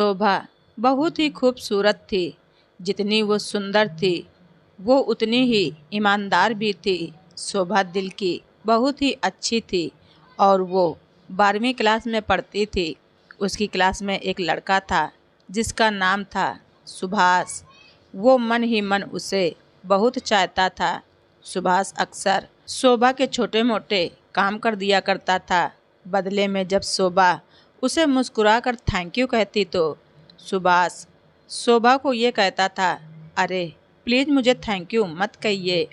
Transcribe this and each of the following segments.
शोभा बहुत ही खूबसूरत थी। जितनी वो सुंदर थी वो उतनी ही ईमानदार भी थी। शोभा दिल की बहुत ही अच्छी थी और वो 12वीं क्लास में पढ़ती थी। उसकी क्लास में एक लड़का था जिसका नाम था सुभाष। वो मन ही मन उसे बहुत चाहता था। सुभाष अक्सर शोभा के छोटे मोटे काम कर दिया करता था। बदले में जब शोभा उसे मुस्कुरा कर थैंक यू कहती तो सुभाष शोभा को ये कहता था, अरे प्लीज़ मुझे थैंक यू मत कहिए,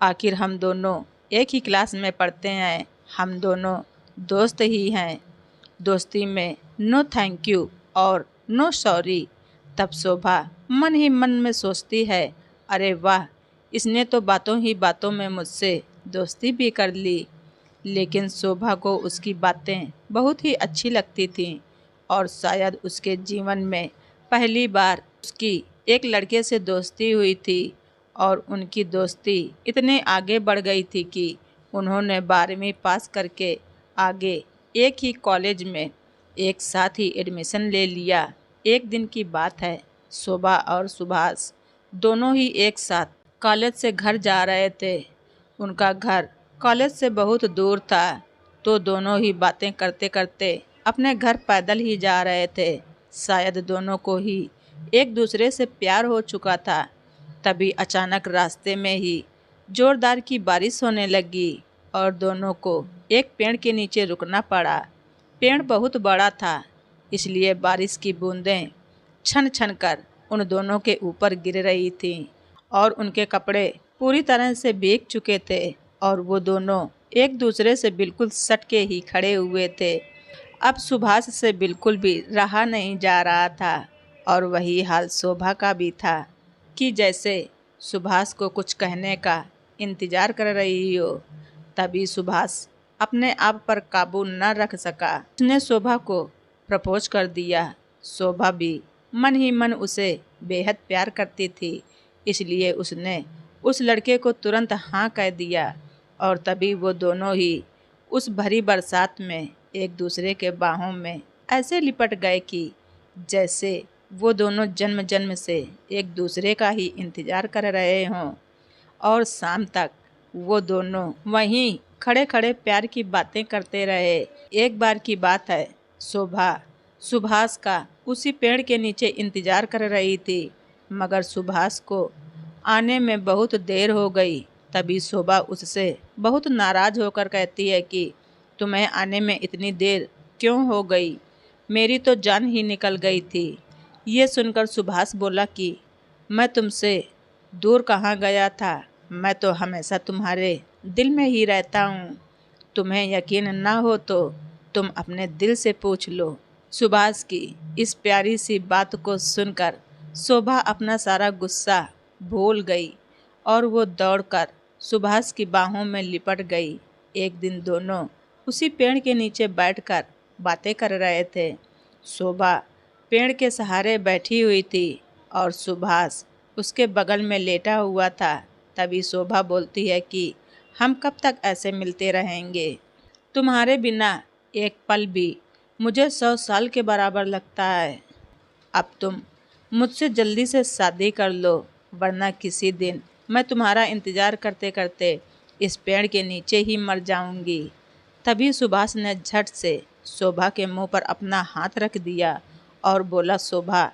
आखिर हम दोनों एक ही क्लास में पढ़ते हैं, हम दोनों दोस्त ही हैं। दोस्ती में नो थैंक यू और नो सॉरी। तब शोभा मन ही मन में सोचती है, अरे वाह, इसने तो बातों ही बातों में मुझसे दोस्ती भी कर ली। लेकिन शोभा को उसकी बातें बहुत ही अच्छी लगती थीं और शायद उसके जीवन में पहली बार उसकी एक लड़के से दोस्ती हुई थी और उनकी दोस्ती इतने आगे बढ़ गई थी कि उन्होंने 12वीं पास करके आगे एक ही कॉलेज में एक साथ ही एडमिशन ले लिया। एक दिन की बात है, शोभा और सुभाष दोनों ही एक साथ कॉलेज से घर जा रहे थे। उनका घर कॉलेज से बहुत दूर था तो दोनों ही बातें करते करते अपने घर पैदल ही जा रहे थे। शायद दोनों को ही एक दूसरे से प्यार हो चुका था। तभी अचानक रास्ते में ही जोरदार की बारिश होने लगी और दोनों को एक पेड़ के नीचे रुकना पड़ा। पेड़ बहुत बड़ा था, इसलिए बारिश की बूंदें छन छन कर उन दोनों के ऊपर गिर रही थीं और उनके कपड़े पूरी तरह से भीग चुके थे और वो दोनों एक दूसरे से बिल्कुल सट के ही खड़े हुए थे। अब सुभाष से बिल्कुल भी रहा नहीं जा रहा था और वही हाल शोभा का भी था कि जैसे सुभाष को कुछ कहने का इंतज़ार कर रही हो। तभी सुभाष अपने आप पर काबू न रख सका। उसने शोभा को प्रपोज कर दिया। शोभा भी मन ही मन उसे बेहद प्यार करती थी, इसलिए उसने उस लड़के को तुरंत हाँ कह दिया और तभी वो दोनों ही उस भरी बरसात में एक दूसरे के बाहों में ऐसे लिपट गए कि जैसे वो दोनों जन्म जन्म से एक दूसरे का ही इंतज़ार कर रहे हों। और शाम तक वो दोनों वहीं खड़े खड़े प्यार की बातें करते रहे। एक बार की बात है, शोभा सुभाष का उसी पेड़ के नीचे इंतज़ार कर रही थी, मगर सुभाष को आने में बहुत देर हो गई। तभी शोभा उससे बहुत नाराज़ होकर कहती है कि तुम्हें आने में इतनी देर क्यों हो गई, मेरी तो जान ही निकल गई थी। ये सुनकर सुभाष बोला कि मैं तुमसे दूर कहाँ गया था, मैं तो हमेशा तुम्हारे दिल में ही रहता हूँ। तुम्हें यकीन ना हो तो तुम अपने दिल से पूछ लो। सुभाष की इस प्यारी सी बात को सुनकर शोभा अपना सारा गुस्सा भूल गई और वो दौड़कर सुभाष की बाहों में लिपट गई। एक दिन दोनों उसी पेड़ के नीचे बैठकर बातें कर रहे थे। शोभा पेड़ के सहारे बैठी हुई थी और सुभाष उसके बगल में लेटा हुआ था। तभी शोभा बोलती है कि हम कब तक ऐसे मिलते रहेंगे, तुम्हारे बिना एक पल भी मुझे 100 साल के बराबर लगता है। अब तुम मुझसे जल्दी से शादी कर लो, वरना किसी दिन मैं तुम्हारा इंतज़ार करते करते इस पेड़ के नीचे ही मर जाऊंगी। तभी सुभाष ने झट से शोभा के मुंह पर अपना हाथ रख दिया और बोला, शोभा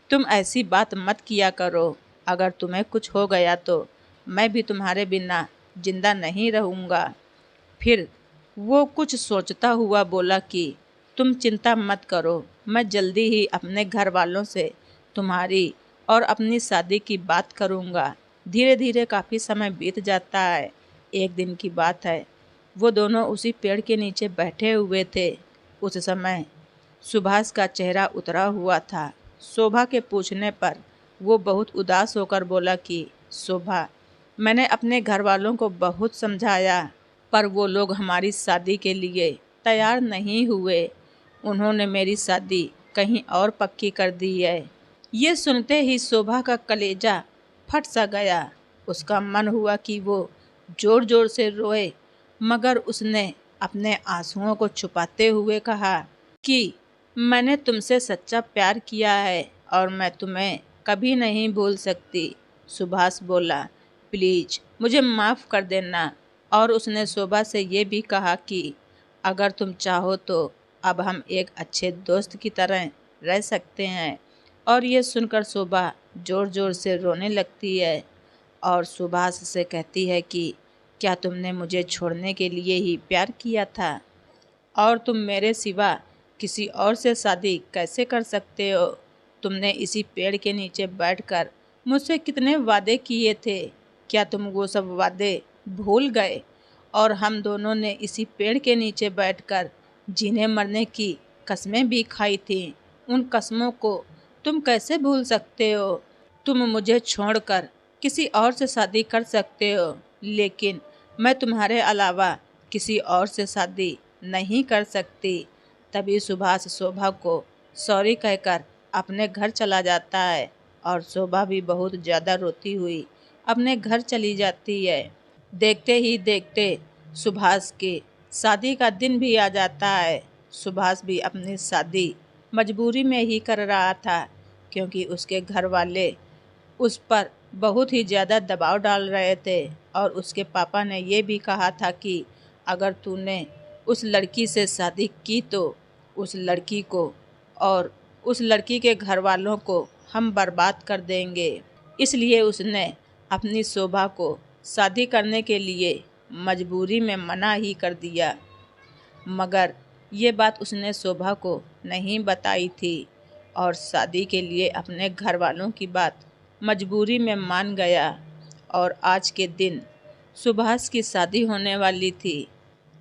तुम ऐसी बात मत किया करो, अगर तुम्हें कुछ हो गया तो मैं भी तुम्हारे बिना जिंदा नहीं रहूँगा। फिर वो कुछ सोचता हुआ बोला कि तुम चिंता मत करो, मैं जल्दी ही अपने घर वालों से तुम्हारी और अपनी शादी की बात करूँगा। धीरे धीरे काफ़ी समय बीत जाता है। एक दिन की बात है, वो दोनों उसी पेड़ के नीचे बैठे हुए थे। उस समय सुभाष का चेहरा उतरा हुआ था। शोभा के पूछने पर वो बहुत उदास होकर बोला कि शोभा, मैंने अपने घर वालों को बहुत समझाया पर वो लोग हमारी शादी के लिए तैयार नहीं हुए। उन्होंने मेरी शादी कहीं और पक्की कर दी है। ये सुनते ही शोभा का कलेजा फट सा गया। उसका मन हुआ कि वो ज़ोर ज़ोर से रोए, मगर उसने अपने आंसुओं को छुपाते हुए कहा कि मैंने तुमसे सच्चा प्यार किया है और मैं तुम्हें कभी नहीं भूल सकती। सुभाष बोला, प्लीज मुझे माफ़ कर देना। और उसने शोभा से ये भी कहा कि अगर तुम चाहो तो अब हम एक अच्छे दोस्त की तरह रह सकते हैं। और ये सुनकर शोभा ज़ोर ज़ोर से रोने लगती है और सुभाष से कहती है कि क्या तुमने मुझे छोड़ने के लिए ही प्यार किया था? और तुम मेरे सिवा किसी और से शादी कैसे कर सकते हो? तुमने इसी पेड़ के नीचे बैठकर मुझसे कितने वादे किए थे। क्या तुम वो सब वादे भूल गए? और हम दोनों ने इसी पेड़ के नीचे बैठकर जीने मरने की कस्में भी खाई थीं। उन कस्मों को तुम कैसे भूल सकते हो? तुम मुझे छोड़कर किसी और से शादी कर सकते हो, लेकिन मैं तुम्हारे अलावा किसी और से शादी नहीं कर सकती। तभी सुभाष शोभा को सॉरी कहकर अपने घर चला जाता है और शोभा भी बहुत ज़्यादा रोती हुई अपने घर चली जाती है। देखते ही देखते सुभाष के शादी का दिन भी आ जाता है। सुभाष भी अपनी शादी मजबूरी में ही कर रहा था, क्योंकि उसके घर वाले उस पर बहुत ही ज़्यादा दबाव डाल रहे थे और उसके पापा ने ये भी कहा था कि अगर तूने उस लड़की से शादी की तो उस लड़की को और उस लड़की के घर वालों को हम बर्बाद कर देंगे। इसलिए उसने अपनी शोभा को शादी करने के लिए मजबूरी में मना ही कर दिया। मगर ये बात उसने शोभा को नहीं बताई थी और शादी के लिए अपने घर वालों की बात मजबूरी में मान गया। और आज के दिन सुभाष की शादी होने वाली थी।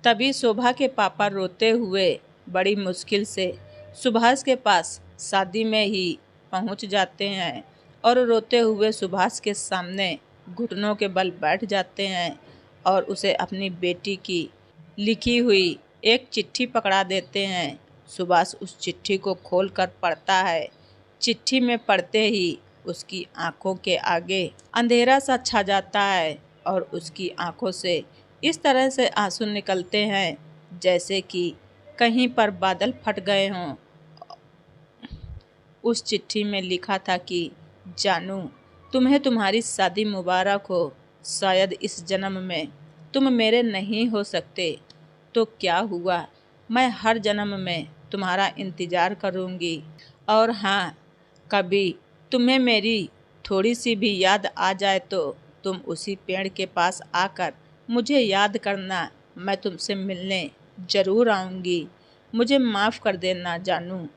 तभी शोभा के पापा रोते हुए बड़ी मुश्किल से सुभाष के पास शादी में ही पहुंच जाते हैं और रोते हुए सुभाष के सामने घुटनों के बल बैठ जाते हैं और उसे अपनी बेटी की लिखी हुई एक चिट्ठी पकड़ा देते हैं। सुभाष उस चिट्ठी को खोलकर पढ़ता है। चिट्ठी में पढ़ते ही उसकी आंखों के आगे अंधेरा सा छा जाता है और उसकी आंखों से इस तरह से आंसू निकलते हैं जैसे कि कहीं पर बादल फट गए हों। उस चिट्ठी में लिखा था कि जानू, तुम्हें तुम्हारी शादी मुबारक हो। शायद इस जन्म में तुम मेरे नहीं हो सकते, तो क्या हुआ, मैं हर जन्म में तुम्हारा इंतज़ार करूँगी। और हाँ, कभी तुम्हें मेरी थोड़ी सी भी याद आ जाए तो तुम उसी पेड़ के पास आकर मुझे याद करना। मैं तुमसे मिलने ज़रूर आऊँगी। मुझे माफ़ कर देना जानू।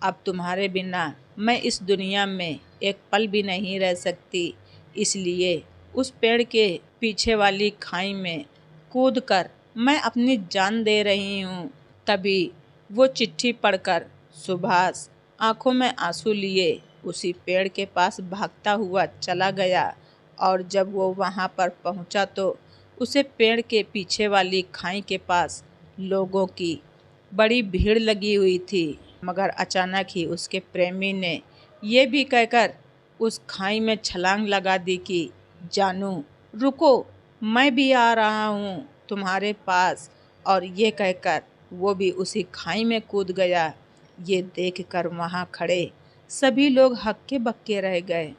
अब तुम्हारे बिना मैं इस दुनिया में एक पल भी नहीं रह सकती। इसलिए उस पेड़ के पीछे वाली खाई में कूदकर मैं अपनी जान दे रही हूँ। तभी वो चिट्ठी पढ़कर सुभाष आंखों में आंसू लिए उसी पेड़ के पास भागता हुआ चला गया। और जब वो वहाँ पर पहुँचा तो उसे पेड़ के पीछे वाली खाई के पास लोगों की बड़ी भीड़ लगी हुई थी। मगर अचानक ही उसके प्रेमी ने ये भी कहकर उस खाई में छलांग लगा दी कि जानू रुको, मैं भी आ रहा हूँ तुम्हारे पास। और ये कहकर वो भी उसी खाई में कूद गया। ये देखकर वहाँ खड़े सभी लोग हक्के बक्के रह गए।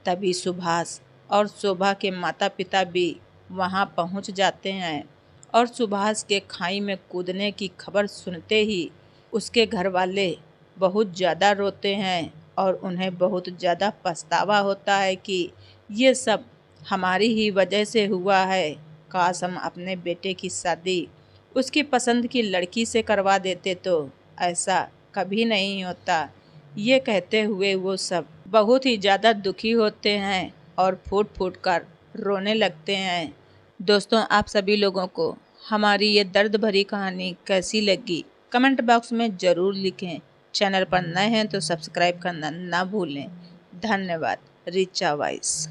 तभी सुभाष और शोभा के माता पिता भी वहाँ पहुँच जाते हैं और सुभाष के खाई में कूदने की खबर सुनते ही उसके घर वाले बहुत ज़्यादा रोते हैं और उन्हें बहुत ज़्यादा पछतावा होता है कि ये सब हमारी ही वजह से हुआ है। काश हम अपने बेटे की शादी उसकी पसंद की लड़की से करवा देते तो ऐसा कभी नहीं होता। ये कहते हुए वो सब बहुत ही ज़्यादा दुखी होते हैं और फूट फूट कर रोने लगते हैं। दोस्तों, आप सभी लोगों को हमारी ये दर्द भरी कहानी कैसी लगी कमेंट बॉक्स में ज़रूर लिखें। चैनल पर नए हैं तो सब्सक्राइब करना ना भूलें। धन्यवाद। रिचा वॉइस।